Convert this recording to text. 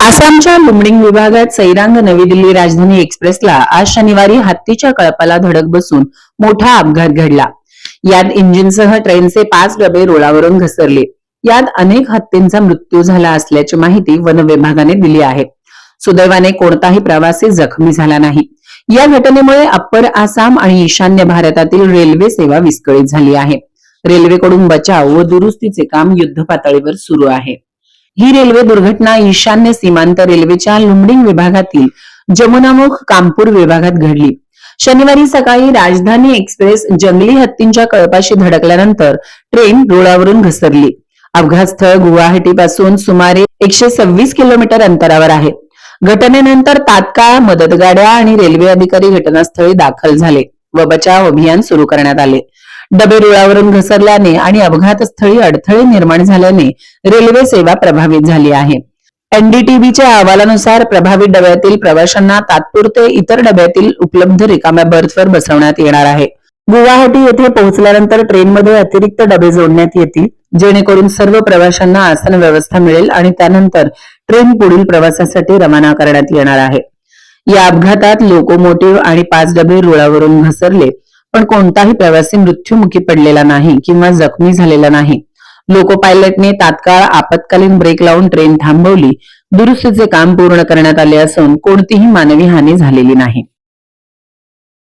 आसामच्या लुमडिंग विभागात सैरांग नवी दिल्ली राजधानी एक्सप्रेसला आज शनिवारी हत्तीच्या कळपाला धडक बसून मोठा अपघात घडला। यात इंजिनसह ट्रेनचे 5 डबे रुळावरून घसरले। यात अनेक हत्तींचा मृत्यू झाला असल्याची माहिती वन विभागाने दिली आहे। सुदैवाने कोणताही प्रवासी जखमी झाला नाही। या घटनेमुळे अप्पर आसाम आणि ईशान्य भारतातील रेल्वे सेवा विस्कळीत झाली आहे। रेल्वेकडून बचाव व दुरुस्तीचे काम युद्धपातळीवर सुरू आहे। ही रेल्वे दुर्घटना ईशान्य सीमांत रेल्वेच्या लुमडिंग विभागातील जमुनामुख कामपूर विभागात घडली। शनिवारी सकाळी राजधानी एक्सप्रेस जंगली हत्तींच्या कळपाशी धडकल्यानंतर ट्रेन रुळावरून घसरली। अपघात स्थळ गुवाहाटीपासून सुमारे 126 किलोमीटर अंतरावर आहे। घटनेनंतर तात्काळ मदत गाड्या आणि रेल्वे अधिकारी घटनास्थळी दाखल झाले व बचाव अभियान सुरू करण्यात आले। डबे रुळावरून घसरल्याने आणि अपघातस्थळी अडथळे निर्माण झाल्याने रेल्वे सेवा प्रभावित झाली आहे। एनडीटीबीच्या अहवालानुसार प्रभावित डब्यातील प्रवाशांना तात्पुरते इतर डब्यातील उपलब्ध रिकाम्या बर्थवर बसवण्यात येणार आहे। गुवाहाटी येथे पोहोचल्यानंतर ट्रेनमध्ये अतिरिक्त डबे जोडण्यात येतील, जेणेकरून सर्व प्रवाशांना आसन व्यवस्था मिळेल आणि त्यानंतर ट्रेन पुढील प्रवासासाठी रवाना करण्यात येणार आहे। या अपघातात लोकोमोटिव्ह आणि 5 डबे रुळावरून घसरले, पण कोणताही प्रवासी मृत्युमुखी पडलेला नाही किंवा जखमी झालेला नाही। लोको पायलटने तात्काळ आपत्कालीन ब्रेक लावून ट्रेन थांबवली। दुरुस्तीचे काम पूर्ण करण्यात आले असून कोणतीही मानवी हानी झालेली नाही।